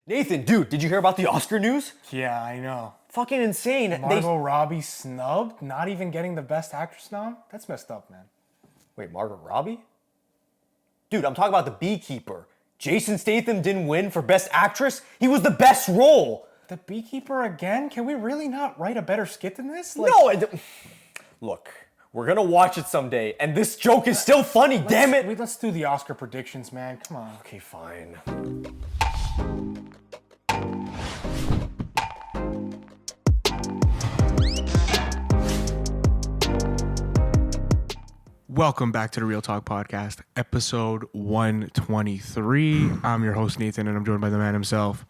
Nathan, dude, did you hear about the Oscar news? Yeah, I know. Fucking insane. Margot Robbie snubbed, not even getting the Best Actress nom? That's messed up, man. Wait, Margot Robbie? Dude, I'm talking about The Beekeeper. Jason Statham didn't win for Best Actress. He was the best role. The Beekeeper again? Can we really not write a better skit than this? Look, we're gonna watch it someday, and this joke is still funny, damn it! Let's do the Oscar predictions, man. Come on. Okay, fine. Welcome back to the Real Talk Podcast, episode 123. I'm your host, Nathan, and I'm joined by the man himself,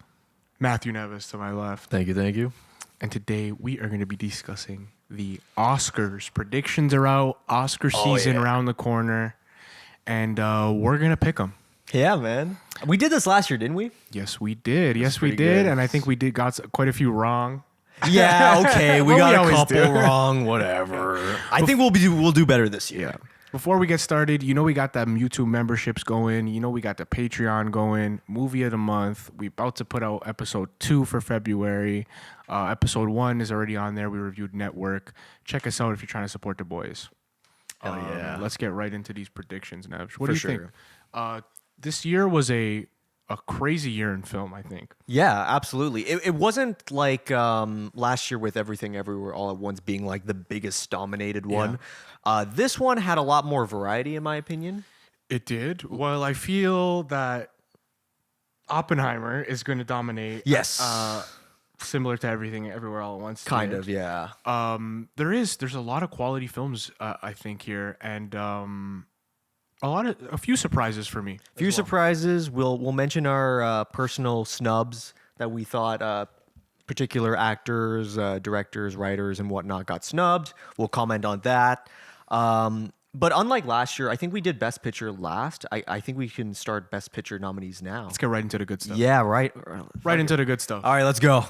Matthew Neves, to my left. Thank you. And today we are going to be discussing the Oscars. Predictions are out, Oscar season around the corner, and we're going to pick them. Yeah, man. We did this last year, didn't we? Yes, we did. Yes, we did. Good. And I think we got quite a few wrong. Yeah, okay. We got a couple do. wrong, whatever. I think we'll do better this year. Yeah. Before we get started, we got that YouTube memberships going. We got the Patreon going. Movie of the month. We're about to put out episode 2 for February. Episode 1 is already on there. We reviewed Network. Check us out if you're trying to support the boys. Hell yeah. Let's get right into these predictions, Nev. What do you think? This year was a crazy year in film, I think. Yeah, absolutely. It wasn't like last year with Everything Everywhere All at Once being like the biggest dominated one. This one had a lot more variety, in my opinion. It did. Well, I feel that Oppenheimer is going to dominate. Yes. Similar to Everything Everywhere All at Once. Kind of, yeah. There's a lot of quality films, I think, here, and a few surprises for me. Surprises. We'll mention our personal snubs that we thought particular actors, directors, writers, and whatnot got snubbed. We'll comment on that. But unlike last year, I think we did Best Picture last. I think we can start Best Picture nominees now. Let's get right into the good stuff. Yeah, right. Right into the good stuff. All right, let's go.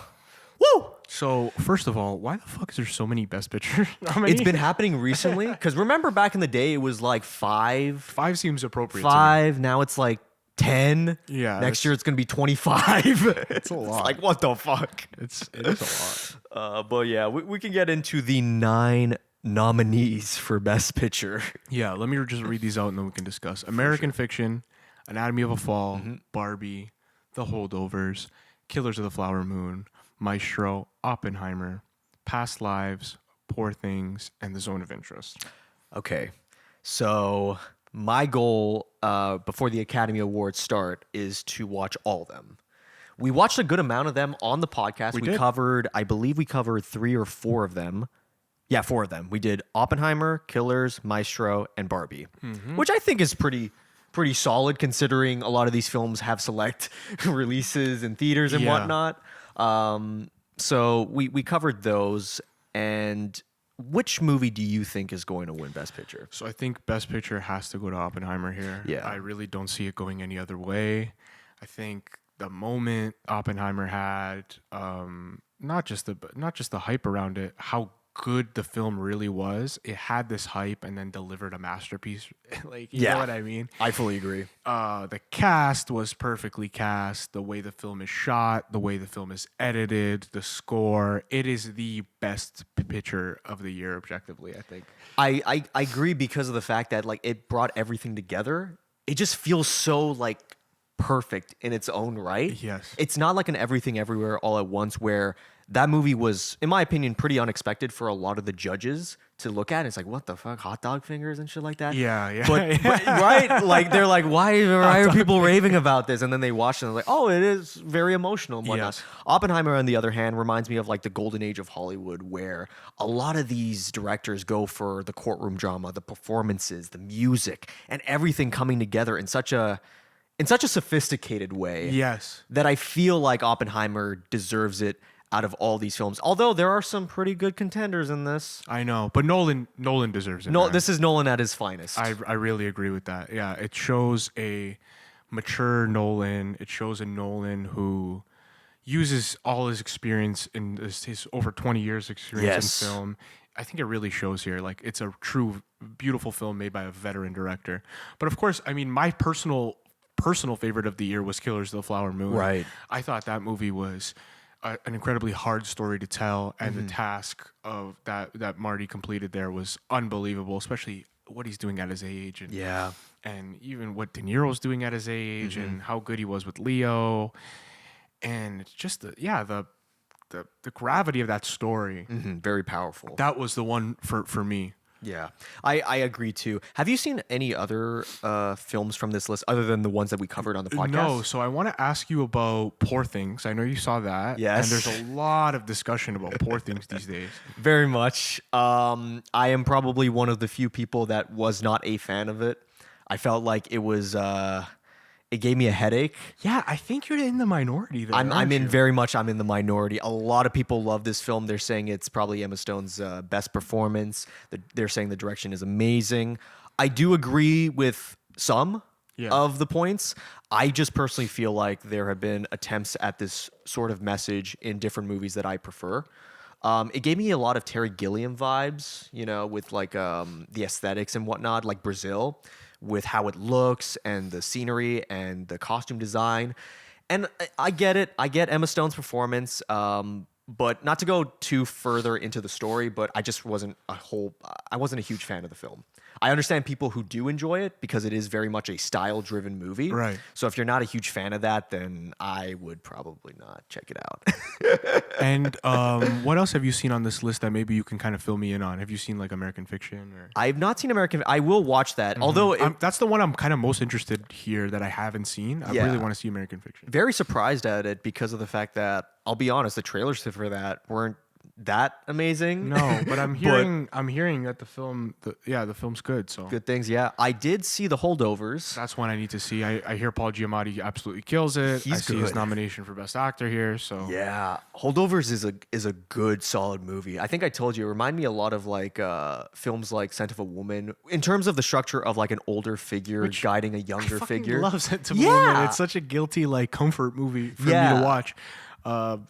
Woo! So, first of all, why the fuck is there so many Best Picture nominees? It's been happening recently. Because remember back in the day, it was like 5. 5 seems appropriate. 5. Now it's like 10. Yeah. Next year it's going to be 25. It's a lot. It's like, what the fuck? It is a lot. But yeah, we can get into the 9 nominees for Best Picture. Yeah, let me just read these out and then we can discuss. American Fiction, Anatomy of a Fall, Barbie, The Holdovers, Killers of the Flower Moon, Maestro, Oppenheimer, Past Lives, Poor Things, and The Zone of Interest. Okay, so my goal before the Academy Awards start is to watch all of them. We watched a good amount of them on the podcast. I believe we covered 3 or 4 of them. Yeah, 4 of them. We did Oppenheimer, Killers, Maestro, and Barbie, which I think is pretty solid considering a lot of these films have select releases in theaters and whatnot. So we covered those. And which movie do you think is going to win Best Picture? So I think Best Picture has to go to Oppenheimer here. Yeah. I really don't see it going any other way. I think the moment Oppenheimer had, not just the hype around it, how good the film really was. It had this hype and then delivered a masterpiece. You know what I mean? I fully agree. The cast was perfectly cast. The way the film is shot, the way the film is edited, the score. It is the best picture of the year, objectively, I think. I agree because of the fact that it brought everything together. It just feels so perfect in its own right. Yes. It's not like an Everything Everywhere All at Once where that movie was, in my opinion, pretty unexpected for a lot of the judges to look at. It's like, what the fuck, hot dog fingers and shit like that? Yeah. But right? They're like, why are people raving about this? And then they watch it and they're like, oh, it is very emotional and whatnot. Yes. Oppenheimer, on the other hand, reminds me of the golden age of Hollywood where a lot of these directors go for the courtroom drama, the performances, the music, and everything coming together in such a sophisticated way. Yes. That I feel like Oppenheimer deserves it out of all these films. Although there are some pretty good contenders in this. I know, but Nolan deserves it. No, this is Nolan at his finest. I really agree with that. Yeah, it shows a mature Nolan. It shows a Nolan who uses all his experience in his over 20 years experience in film. I think it really shows here. It's a true, beautiful film made by a veteran director. But of course, I mean, my personal personal favorite of the year was Killers of the Flower Moon. Right. I thought that movie was an incredibly hard story to tell, and the task of that Marty completed there was unbelievable, especially what he's doing at his age, and and even what De Niro's doing at his age, and how good he was with Leo, and it's just the gravity of that story. Very powerful. That was the one for me. Yeah, I agree too. Have you seen any other films from this list other than the ones that we covered on the podcast? No, so I want to ask you about Poor Things. I know you saw that. Yes. And there's a lot of discussion about Poor Things these days. Very much. I am probably one of the few people that was not a fan of it. I felt like it was... it gave me a headache. Yeah, I think you're in the minority there. I'm in the minority. A lot of people love this film. They're saying it's probably Emma Stone's best performance. They're saying the direction is amazing. I do agree with some of the points. I just personally feel like there have been attempts at this sort of message in different movies that I prefer. It gave me a lot of Terry Gilliam vibes, with like the aesthetics and whatnot, like Brazil, with how it looks and the scenery and the costume design. And I get it. I get Emma Stone's performance, but not to go too further into the story, but I just wasn't a huge fan of the film. I understand people who do enjoy it because it is very much a style-driven movie. Right. So if you're not a huge fan of that, then I would probably not check it out. And what else have you seen on this list that maybe you can kind of fill me in on? Have you seen like American Fiction? Or? I've not seen American. I will watch that. Although that's the one I'm kind of most interested here that I haven't seen. I really want to see American Fiction. Very surprised at it because of the fact that, I'll be honest, the trailers for that weren't that amazing. No, but I'm hearing that the film's good. So good things. Yeah, I did see The Holdovers. That's one I need to see. I hear Paul Giamatti absolutely kills it. I see his nomination for Best Actor here. So yeah, Holdovers is a good, solid movie. I think I told you, it reminded me a lot of like films like Scent of a Woman in terms of the structure of like an older figure guiding a younger figure. I love Scent of a Woman. It's such a guilty like comfort movie for me to watch.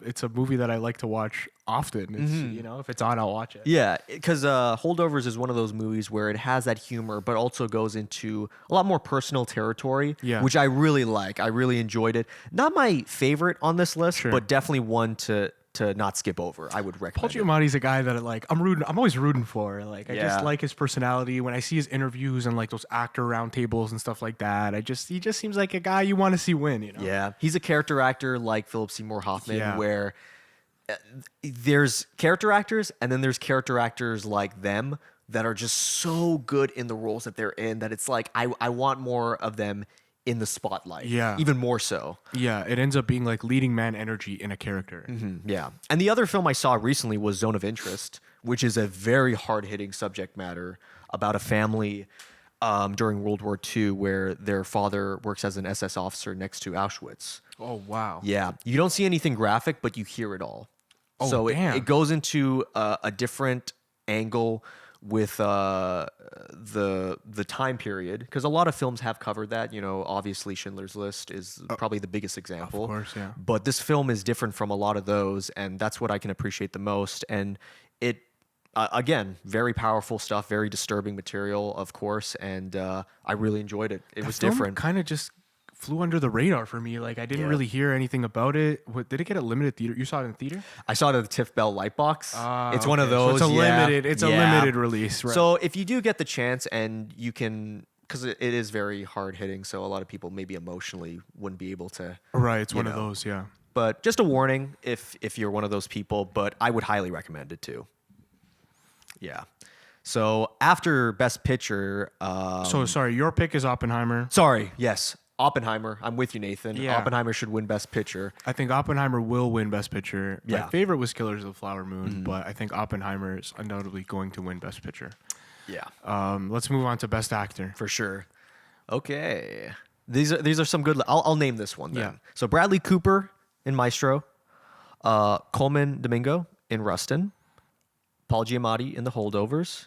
It's a movie that I like to watch often. It's, if it's on, I'll watch it. Yeah, because Holdovers is one of those movies where it has that humor, but also goes into a lot more personal territory, which I really like. I really enjoyed it. Not my favorite on this list, but definitely one to not skip over. I would recommend. Paul Giamatti's a guy that I'm always rooting for. Like I just like his personality. When I see his interviews and like those actor roundtables and stuff like that, he just seems like a guy you want to see win. Yeah, he's a character actor like Philip Seymour Hoffman, where there's character actors and then there's character actors like them that are just so good in the roles that they're in that it's like I want more of them in the spotlight. Yeah. Even more so. Yeah. It ends up being like leading man energy in a character. Yeah. And the other film I saw recently was Zone of Interest, which is a very hard-hitting subject matter about a family during World War II where their father works as an SS officer next to Auschwitz. Oh, wow. Yeah. You don't see anything graphic, but you hear it all. Oh, so damn. It goes into a different angle with the time period, because a lot of films have covered that. Obviously Schindler's List is probably the biggest example. Of course, yeah. But this film is different from a lot of those, and that's what I can appreciate the most. And it, again, very powerful stuff, very disturbing material, of course, and I really enjoyed it. It was different. Kind of just flew under the radar for me. Like I didn't really hear anything about it. Did it get a limited theater? You saw it in theater? I saw it at the TIFF Bell Lightbox. It's one of those. So it's a limited release. Right? So if you do get the chance and you can, because it is very hard hitting, so a lot of people maybe emotionally wouldn't be able to. Right, it's one of those. Yeah. But just a warning if you're one of those people. But I would highly recommend it too. Yeah. So after Best Picture. So sorry, your pick is Oppenheimer. Sorry. Yes. Oppenheimer. I'm with you, Nathan. Yeah. Oppenheimer should win Best Picture. I think Oppenheimer will win Best Picture. Yeah. My favorite was Killers of the Flower Moon, but I think Oppenheimer is undoubtedly going to win Best Picture. Yeah. Let's move on to Best Actor. For sure. Okay. These are some good. I'll name this one then. Yeah. So Bradley Cooper in Maestro, Coleman Domingo in Rustin, Paul Giamatti in The Holdovers,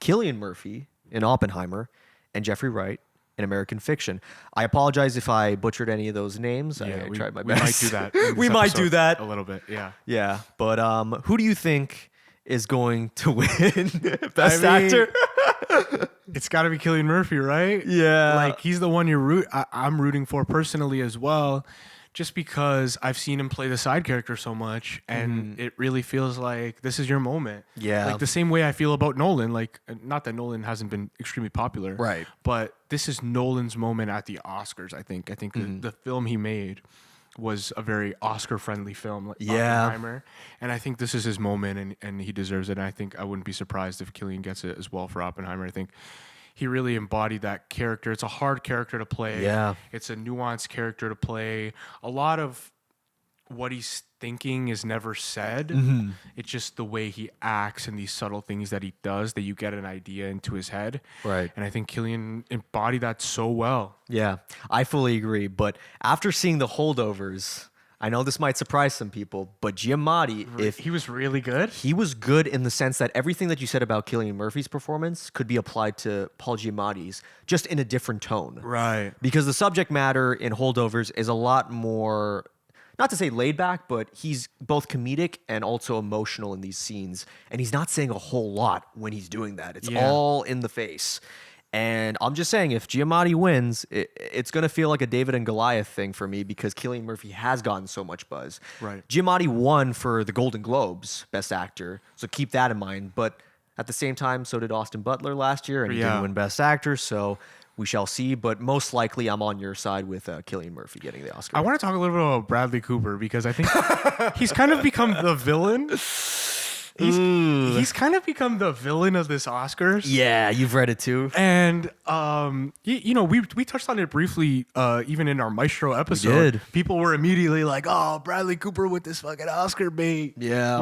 Cillian Murphy in Oppenheimer, and Jeffrey Wright in American Fiction. I apologize if I butchered any of those names. I tried my best. We might do that. We might do that a little bit. Yeah. Yeah. But who do you think is going to win Best Actor? It's got to be Cillian Murphy, right? Yeah. Like he's the one I'm rooting for personally as well, just because I've seen him play the side character so much, and it really feels like this is your moment. Yeah. Like the same way I feel about Nolan. Like, not that Nolan hasn't been extremely popular, Right. But this is Nolan's moment at the Oscars. I think the film he made was a very Oscar-friendly film, like Oppenheimer, and I think this is his moment, and he deserves it. And I think I wouldn't be surprised if Cillian gets it as well for Oppenheimer. I think he really embodied that character. It's a hard character to play. Yeah. It's a nuanced character to play. A lot of what he's thinking is never said. It's just the way he acts and these subtle things that he does that you get an idea into his head. Right. And I think Cillian embodied that so well. Yeah, I fully agree. But after seeing The Holdovers, I know this might surprise some people, but Giamatti, if He was really good. he was good in the sense that everything that you said about Cillian Murphy's performance could be applied to Paul Giamatti's, just in a different tone. Right. Because the subject matter in Holdovers is a lot more, not to say laid back, but he's both comedic and also emotional in these scenes. And he's not saying a whole lot when he's doing that. It's all in the face. And I'm just saying, if Giamatti wins, it's going to feel like a David and Goliath thing for me because Cillian Murphy has gotten so much buzz. Right. Giamatti won for the Golden Globes, Best Actor. So keep that in mind. But at the same time, so did Austin Butler last year, and he didn't win Best Actor. So we shall see. But most likely, I'm on your side with Cillian Murphy getting the Oscar. I want to talk a little bit about Bradley Cooper because I think he's kind of become the villain. He's kind of become the villain of this Oscars. Yeah, you've read it too. And we touched on it briefly even in our Maestro episode. We did. People were immediately like, "Oh, Bradley Cooper with this fucking Oscar bait." Yeah.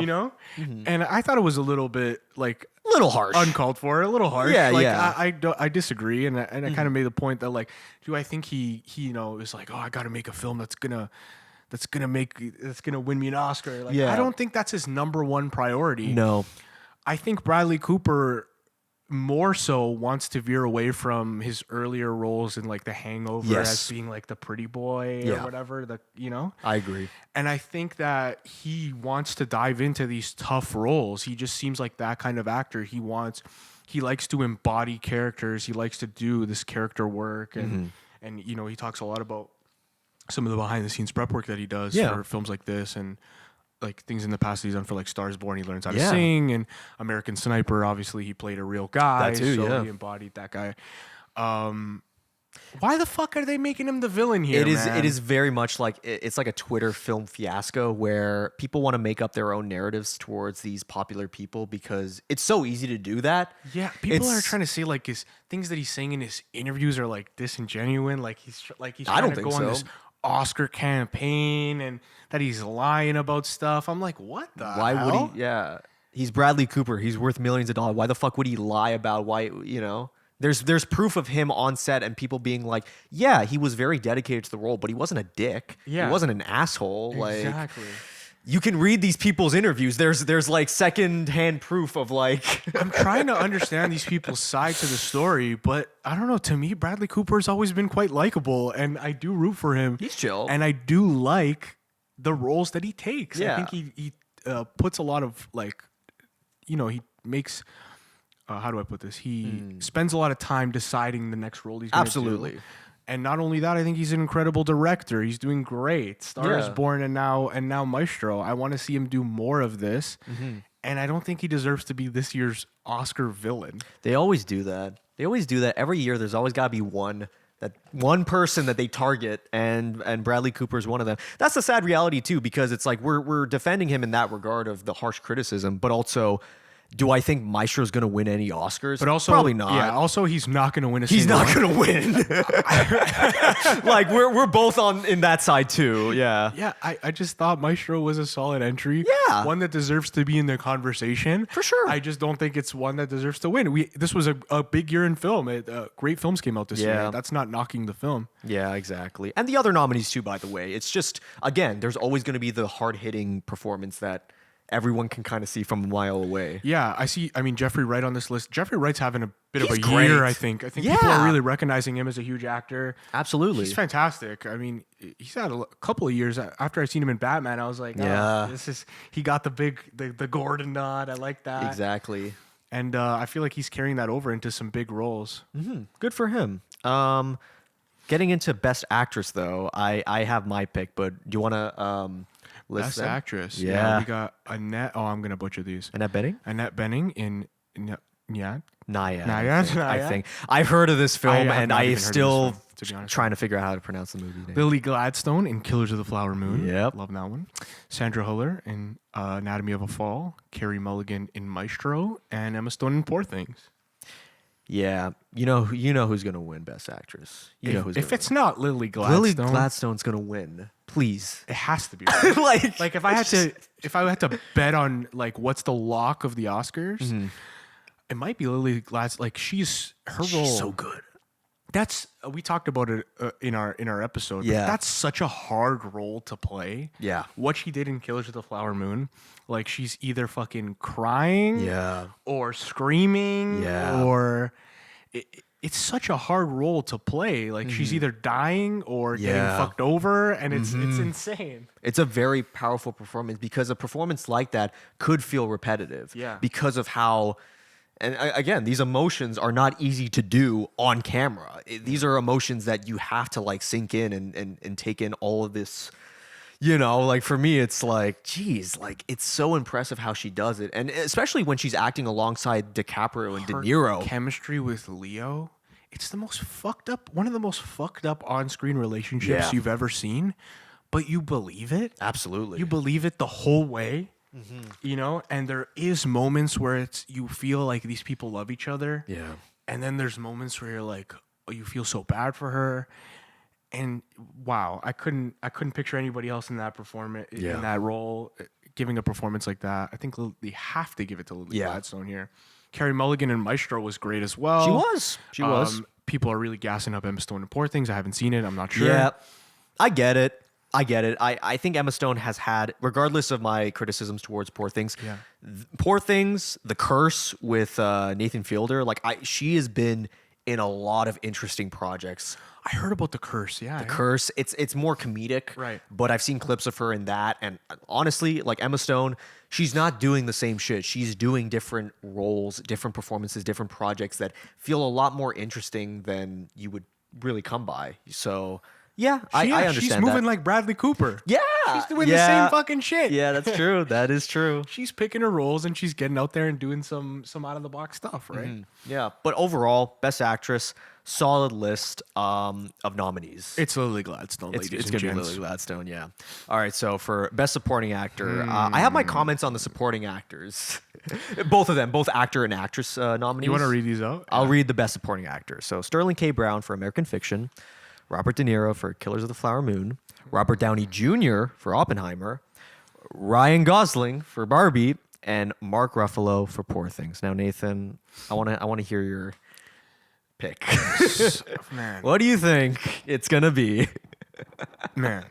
And I thought it was a little bit like A little harsh. uncalled for, a little harsh. Yeah, like, yeah. I disagree, and I kind of made the point that like, do I think he is like, oh, I got to make a film that's gonna win me an Oscar. Like, Yeah. I don't think that's his number one priority. No. I think Bradley Cooper more so wants to veer away from his earlier roles in like The Hangover Yes. as being like the pretty boy or whatever. I agree. And I think that he wants to dive into these tough roles. He just seems like that kind of actor. He likes to embody characters. He likes to do this character work, and he talks a lot about some of the behind the scenes prep work that he does for films like this, and like things in the past that he's done for like Stars Born. He learns how to sing, and American Sniper. Obviously, he played a real guy, That too, so he embodied that guy. Why the fuck are they making him the villain here? It is very much like it's like a Twitter film fiasco where people want to make up their own narratives towards these popular people because it's so easy to do that. Yeah, people are trying to say like his things that he's saying in his interviews are like disingenuous. Like he's I trying don't to think go on so. this Oscar campaign and that he's lying about stuff. I'm like, what the Why hell? would he? Yeah, he's Bradley Cooper. He's worth millions of dollars. Why the fuck would he lie about why? There's proof of him on set and people being like, yeah, he was very dedicated to the role, but he wasn't a dick. Yeah. He wasn't an asshole. Exactly. Like, you can read these people's interviews. There's like secondhand proof of like. I'm trying to understand these people's side to the story, but I don't know. To me, Bradley Cooper's always been quite likable, and I do root for him. He's chill. And I do like the roles that he takes. Yeah. I think he puts a lot of like, he makes. How do I put this? He spends a lot of time deciding the next role he's going to do. Absolutely. And not only that, I think he's an incredible director. He's doing great. Star is Born and now Maestro. I want to see him do more of this. And I don't think he deserves to be this year's Oscar villain. They always do that. Every year. There's always got to be one person that they target, and Bradley Cooper is one of them. That's the sad reality too, because it's like we're defending him in that regard of the harsh criticism, but also, do I think Maestro's going to win any Oscars? But also, probably not. Yeah. Also, he's not going to win a. He's single not one. going to win. Like we're both in that side too. Yeah. Yeah, I just thought Maestro was a solid entry. Yeah. One that deserves to be in the conversation. For sure. I just don't think it's one that deserves to win. This was a big year in film. Great films came out this year. That's not knocking the film. Yeah, exactly. And the other nominees too, by the way. It's just, again, there's always going to be the hard-hitting performance that everyone can kind of see from a mile away. Yeah, I see. I mean, Jeffrey Wright on this list. Jeffrey Wright's having a bit of He's a great. year, I think. I think people Yeah. are really recognizing him as a huge actor. Absolutely. He's fantastic. I mean, he's had a couple of years after I seen him in Batman. I was like, Yeah. he got the Gordon nod. I like that. Exactly. And I feel like he's carrying that over into some big roles. Good for him. Getting into Best Actress, though, I have my pick, but do you want to list Best them? actress. Yeah. We got Annette. Oh, I'm gonna butcher these. Annette Bening? Annette Bening in Nyad. Nyad? I think. I've heard of this film, I have and not I even heard of this still film, to be honest. trying to figure out how to pronounce the movie name. Lily Gladstone in Killers of the Flower Moon. Yep. Love that one. Sandra Huller in Anatomy of a Fall. Carey Mulligan in Maestro. And Emma Stone in Poor Things. Yeah, you know who's gonna win Best Actress. You know who's If gonna it's not Lily Gladstone, Lily Gladstone's gonna win. Please, it has to be. Right? like if I had to bet on like what's the lock of the Oscars, it might be Lily Gladstone. Like her role she's so good. That's we talked about it in our episode. Yeah. But that's such a hard role to play. Yeah. What she did in Killers of the Flower Moon, like she's either fucking crying, Yeah. or screaming, Yeah. or it's such a hard role to play. Like she's either dying or getting Yeah. fucked over, and it's insane. It's a very powerful performance because a performance like that could feel repetitive. Yeah. Because of how, and again, these emotions are not easy to do on camera. These are emotions that you have to like sink in and take in all of this. You know, like for me, it's like, geez, like it's so impressive how she does it. And especially when she's acting alongside DiCaprio and De Niro. Chemistry with Leo, it's the most fucked up, one of the most fucked up on-screen relationships Yeah. you've ever seen. But you believe it. Absolutely. You believe it the whole way. You know, and there is moments where you feel like these people love each other. Yeah. And then there's moments where you're like, oh, you feel so bad for her. And wow, I couldn't picture anybody else in that performance, Yeah. in that role, giving a performance like that. I think they have to give it to Lily Yeah. Gladstone here. Carey Mulligan in Maestro was great as well. She was. People are really gassing up Emma Stone in Poor Things. I haven't seen it. I'm not sure. Yeah, I get it. I think Emma Stone has had, regardless of my criticisms towards Poor Things, Yeah. Poor Things, The Curse with Nathan Fielder, she has been in a lot of interesting projects. I heard about The Curse. Yeah. The Curse, it's more comedic, Right. But I've seen clips of her in that, and honestly, like Emma Stone, she's not doing the same shit. She's doing different roles, different performances, different projects that feel a lot more interesting than you would really come by. So yeah, I understand She's that. moving like Bradley Cooper. Yeah, She's doing the same fucking shit. Yeah, that's true. That is true. She's picking her roles and she's getting out there and doing some out of the box stuff, right? Yeah, but overall, Best Actress, solid list of nominees. It's Lily Gladstone, It's ladies gonna and be gents. Lily Gladstone, yeah. All right, so for Best Supporting Actor, I have my comments on the supporting actors. Both of them, both actor and actress nominees. You want to read these out? I'll read the Best Supporting Actor. So Sterling K. Brown for American Fiction, Robert De Niro for Killers of the Flower Moon, Robert Downey Jr. for Oppenheimer, Ryan Gosling for Barbie, and Mark Ruffalo for Poor Things. Now, Nathan, I want to hear your pick. Man. What do you think it's gonna be? Man.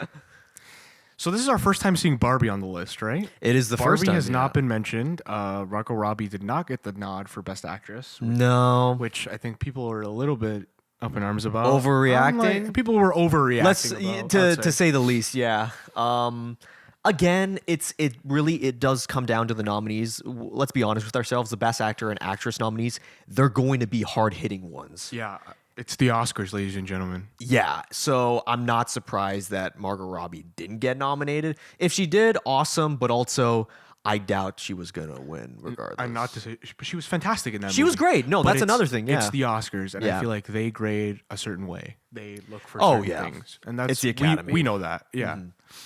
So this is our first time seeing Barbie on the list, right? It is the Barbie first time. has yeah. not been mentioned. Margot Robbie did not get the nod for Best Actress, No. which I think people are a little bit up in arms about. Overreacting? People were overreacting. Let's about, to say the least, yeah. Again, it does come down to the nominees. Let's be honest with ourselves. The Best Actor and Actress nominees, they're going to be hard-hitting ones. Yeah, it's the Oscars, ladies and gentlemen. Yeah, so I'm not surprised that Margot Robbie didn't get nominated. If she did, awesome, but also I doubt she was going to win regardless. I'm not to say, but she was fantastic in that movie. She was great. No, But that's it's- another thing, yeah. It's the Oscars, and Yeah. I feel like they grade a certain way. They look for Oh, certain yeah. things. And that's It's the Academy. We know that. Yeah.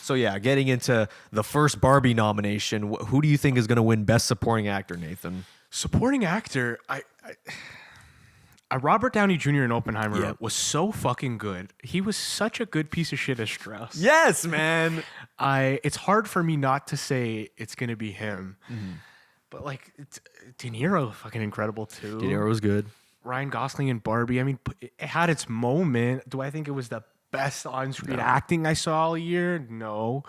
So yeah, getting into the first Barbie nomination, who do you think is going to win Best Supporting Actor, Nathan? Supporting actor, I Robert Downey Jr. in Oppenheimer Yeah. was so fucking good. He was such a good piece of shit as Strauss. Yes, man. It's hard for me not to say it's gonna be him, but like De Niro, fucking incredible too. De Niro was good. Ryan Gosling and Barbie. I mean, it had its moment. Do I think it was the best on-screen acting I saw all year? No.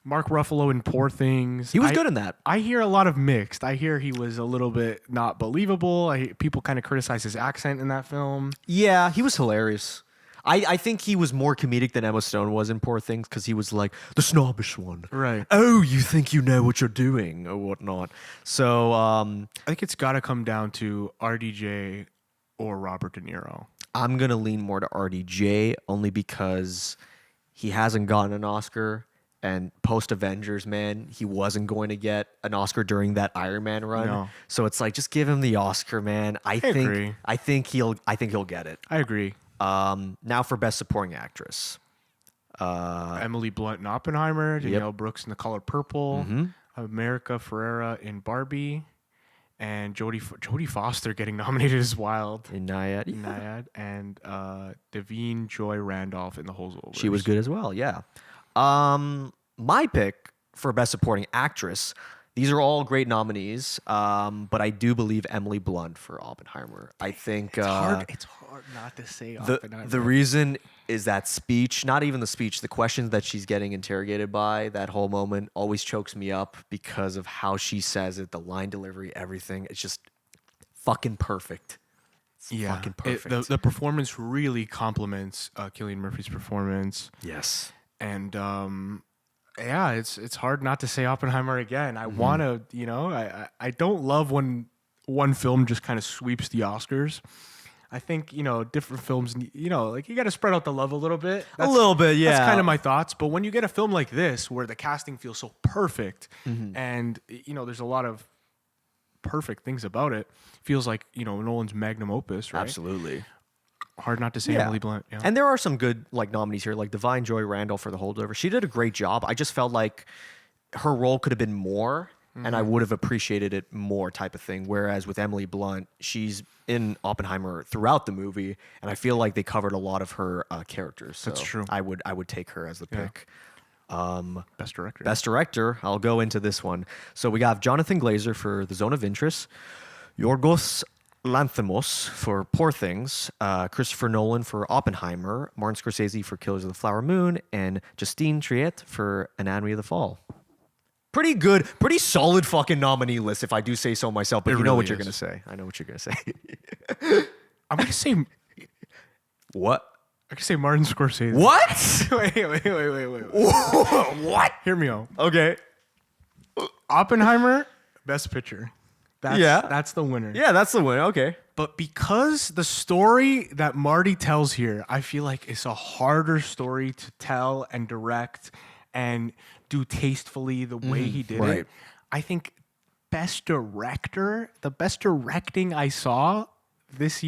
Mark Ruffalo in Poor Things. He was good in that. I hear a lot of mixed. I hear he was a little bit not believable. People kind of criticize his accent in that film. Yeah, he was hilarious. I think he was more comedic than Emma Stone was in Poor Things because he was like the snobbish one. Right. Oh, you think you know what you're doing or whatnot. So I think it's got to come down to RDJ or Robert De Niro. I'm going to lean more to RDJ only because he hasn't gotten an Oscar. And post Avengers, man, he wasn't going to get an Oscar during that Iron Man run. No. So it's like, just give him the Oscar, man. I think he'll get it. I agree. Now for Best Supporting Actress. Emily Blunt in Oppenheimer, Danielle Brooks in The Color Purple, America Ferrera in Barbie, and Jodie Foster getting nominated as Wild In Nyad. and Davine Joy Randolph in The Holdovers. She was good as well, yeah. My pick for Best Supporting Actress, these are all great nominees, but I do believe Emily Blunt for Oppenheimer. I think It's hard not to say Oppenheimer. the reason is that speech, not even the speech, the questions that she's getting interrogated by, that whole moment always chokes me up because of how she says it, the line delivery, everything. It's just fucking perfect. It's fucking perfect. The performance really complements Cillian Murphy's performance. Yes. And it's hard not to say Oppenheimer again. I want to, I don't love when one film just kind of sweeps the Oscars. I think, different films, like you got to spread out the love a little bit. A little bit, yeah. That's kind of my thoughts. But when you get a film like this where the casting feels so perfect and, there's a lot of perfect things about it, feels like, Nolan's magnum opus, right? Absolutely. Hard not to say Emily Blunt. Yeah. And there are some good nominees here, like Divine Joy Randolph for The Holdover. She did a great job. I just felt like her role could have been more, and I would have appreciated it more, type of thing. Whereas with Emily Blunt, she's in Oppenheimer throughout the movie, and I feel like they covered a lot of her characters. So That's true. I would take her as the pick. Best director. Best director. I'll go into this one. So we got Jonathan Glazer for The Zone of Interest, Yorgos Lanthimos for Poor Things, Christopher Nolan for Oppenheimer, Martin Scorsese for Killers of the Flower Moon, and Justine Triet for Anatomy of the Fall. Pretty good, pretty solid fucking nominee list, if I do say so myself. But It you know really what you're is. gonna say. I know what you're gonna say. I'm going to say... What? I could say Martin Scorsese. What? wait. What? Hear me out. Okay. Oppenheimer, Best Picture. That's the winner. Yeah, that's the win. Okay. But because the story that Marty tells here, I feel like it's a harder story to tell and direct and do tastefully the way he did right. it. I think best director, the best directing I saw this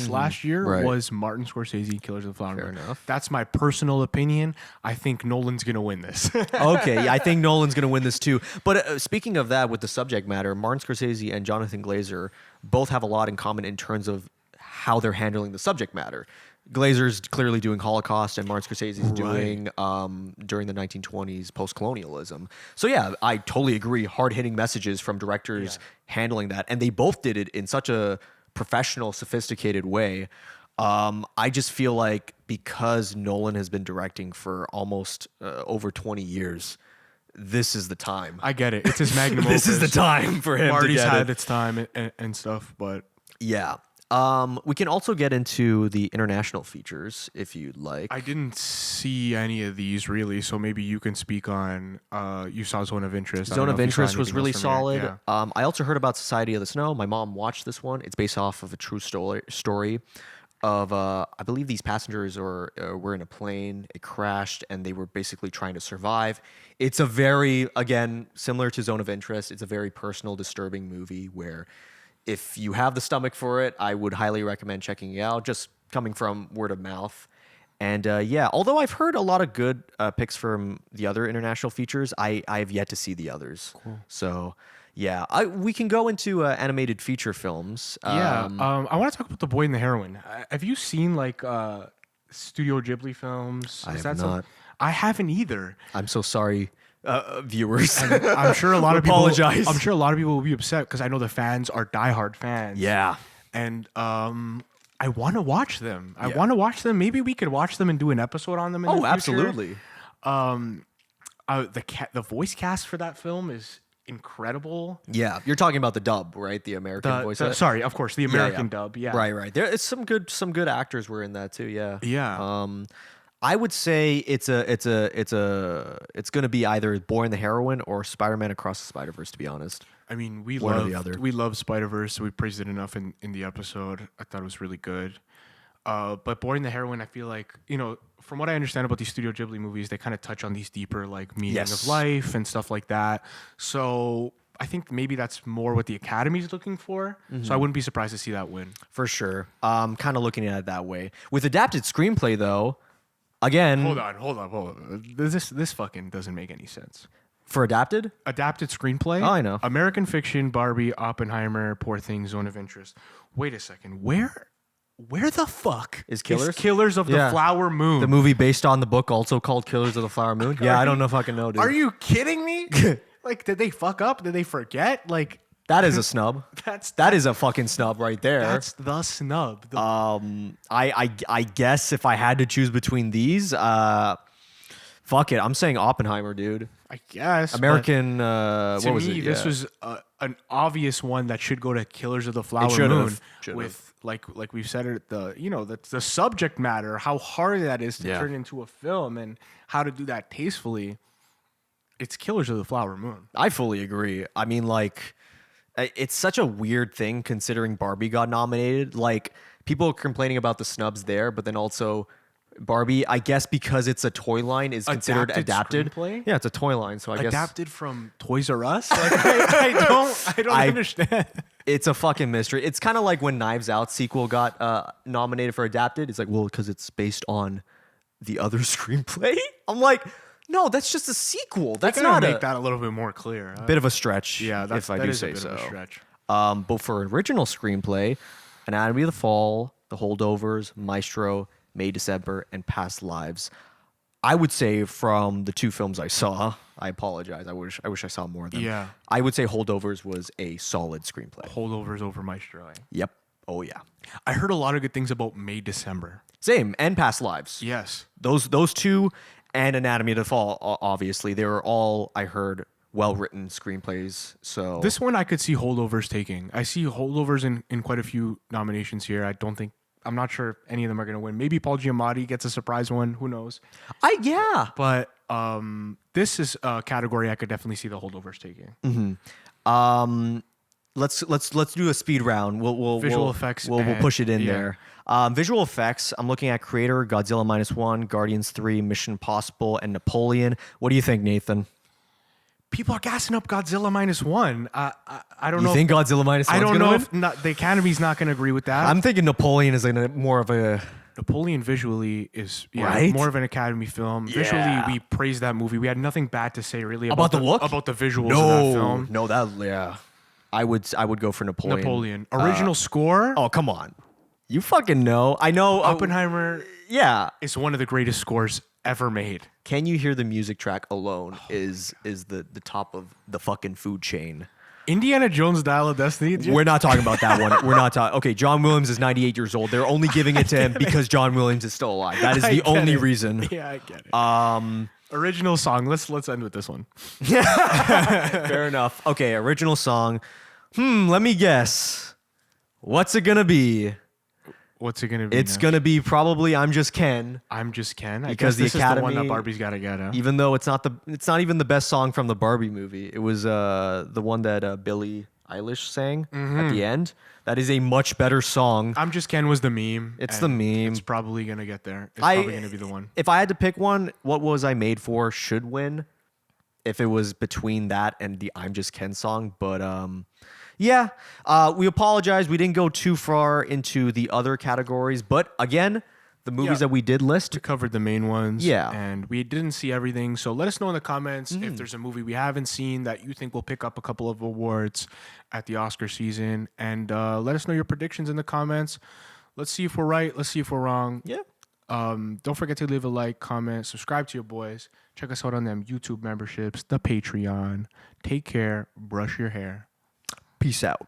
last year, Right. was Martin Scorsese, Killers of the Flower Moon. Fair enough. That's my personal opinion. I think Nolan's going to win this. Okay, I think Nolan's going to win this too. But speaking of that, with the subject matter, Martin Scorsese and Jonathan Glazer both have a lot in common in terms of how they're handling the subject matter. Glazer's clearly doing Holocaust, and Martin Scorsese's doing during the 1920s post-colonialism. So yeah, I totally agree. Hard-hitting messages from directors handling that, and they both did it in such a professional, sophisticated way. I just feel like because Nolan has been directing for almost over 20 years, this is the time. I get it. It's his magnum This is opus. the time for him Marty's to get had it. its time and stuff, but Yeah. We can also get into the international features if you'd like. I didn't see any of these really, so maybe you can speak on. You saw Zone of Interest. I don't Zone know of if you saw Interest was anything really else from here. solid. Yeah. I also heard about Society of the Snow. My mom watched this one. It's based off of a true story of, I believe these passengers were in a plane. It crashed, and they were basically trying to survive. It's a very, again, similar to Zone of Interest. It's a very personal, disturbing movie where if you have the stomach for it, I would highly recommend checking it out, just coming from word of mouth. And yeah, although I've heard a lot of good picks from the other international features, I have yet to see the others. Cool. So yeah, we can go into animated feature films. I want to talk about The Boy and the Heroine. Have you seen like Studio Ghibli films? I have not. I haven't either. I'm so sorry, viewers. I'm sure a lot of Apologize. people. I'm sure a lot of people will be upset because I know the fans are diehard fans. Yeah. And I want to watch them. I want to watch them. Maybe we could watch them and do an episode on them. In the future. Absolutely. The voice cast for that film is incredible. Yeah, you're talking about the dub, right? The American voice. Sorry, of course, the American dub. Yeah, right. There is some good actors were in that too. Yeah, Yeah. I would say it's gonna be either Boy and the Heroine or Spider-Man Across the Spider-Verse. To be honest, I mean, One or the other. we love Spider-Verse, so we praised it enough in the episode. I thought it was really good. But Boy and the Heroine, I feel like, from what I understand about these Studio Ghibli movies, they kind of touch on these deeper like meaning of life and stuff like that. So I think maybe that's more what the Academy's looking for. So I wouldn't be surprised to see that win. for sure. Kind of looking at it that way. With adapted screenplay, though, again, Hold on. This fucking doesn't make any sense. for adapted, Adapted screenplay. Oh, I know. American Fiction, Barbie, Oppenheimer, Poor Things, Zone of Interest. Wait a second. Where the fuck Is Killers? Killers of the Yeah. Flower Moon? the movie based on the book, also called Killers of the Flower Moon. Yeah, I don't know if I can know, dude. Are you kidding me? Like, did they fuck up? Did they forget? Like, That is a snub. That is a fucking snub right there. that's the snub. I guess if I had to choose between these, fuck it. I'm saying Oppenheimer, dude. I guess American. but What to was me, it? this Yeah. was an obvious one that should go to Killers of the Flower should've. Moon. Should've. With like we've said it, the subject matter, how hard that is to Yeah. turn into a film, and how to do that tastefully. It's Killers of the Flower Moon. I fully agree. I mean, like, it's such a weird thing considering Barbie got nominated. Like, people are complaining about the snubs there, but then also Barbie, I guess because it's a toy line, is considered adapted. Screenplay? Yeah, it's a toy line, so I guess Adapted from Toys R Us. Like, I don't understand. it's a fucking mystery. It's kind of like when Knives Out sequel got nominated for adapted. It's like, well, because it's based on the other screenplay. I'm like, no, that's just a sequel. That's Gotta not make a that a little bit more clear. bit of a stretch. Yeah, if I that do is say a bit so. of a stretch. But for original screenplay, Anatomy of the Fall, The Holdovers, Maestro, May December, and Past Lives, I would say from the two films I saw, I apologize. I wish I saw more of them. Yeah. I would say Holdovers was a solid screenplay. Holdovers over Maestro. Yep. Oh yeah. I heard a lot of good things about May December. Same, and Past Lives. Yes. Those two and Anatomy of the Fall, obviously, they were all, I heard, well-written screenplays. So This one I could see Holdovers taking. I see Holdovers in quite a few nominations here. I'm not sure if any of them are going to win. Maybe Paul Giamatti gets a surprise one. Who knows? yeah. But this is a category I could definitely see the Holdovers taking. Let's do a speed round. We'll Visual effects We'll and- push it in yeah. there. Visual effects. I'm looking at Creator, Godzilla -1, Guardians 3, Mission Impossible, and Napoleon. What do you think, Nathan? People are gassing up Godzilla -1. I don't You know. think Godzilla -1 is I don't gonna know win? if the Academy's not going to agree with that. I'm thinking Napoleon is more of a. Napoleon visually is Right? more of an Academy film. Yeah. Visually, we praised that movie. We had nothing bad to say really About the look? about the visuals of that film. No, that yeah. I would go for Napoleon. Napoleon original score. Oh come on, you fucking know. I know. Oppenheimer Yeah. is one of the greatest scores ever made. Can you hear the music track alone? Is the top of the fucking food chain. Indiana Jones Dial of Destiny. We're not talking about that one. We're not talking. Okay, John Williams is 98 years old. They're only giving it to him because John Williams is still alive. That is I the get only it. reason. Yeah, I get it. Original song. Let's end with this one. Fair enough. Okay, original song. Let me guess. What's it gonna be? What's it gonna be? It's now? gonna be probably "I'm Just Ken," I'm Just Ken. I Because guess the this is the one that Academy- Barbie's gotta get. Huh? even though it's not even the best song from the Barbie movie. It was the one that Billie Eilish sang at the end. That is a much better song. I'm Just Ken was the meme. It's and the meme. It's probably gonna get there. It's probably gonna be the one. If I had to pick one, "What Was I Made For" should win. If it was between that and the "I'm Just Ken" song, but yeah, we apologize. We didn't go too far into the other categories, but again, the movies Yeah. that we did list. We covered the main ones. Yeah. And we didn't see everything. So let us know in the comments if there's a movie we haven't seen that you think will pick up a couple of awards at the Oscar season. And let us know your predictions in the comments. Let's see if we're right. Let's see if we're wrong. Yeah. Don't forget to leave a like, comment, subscribe to your boys. Check us out on them YouTube memberships, the Patreon. Take care. Brush your hair. Peace out.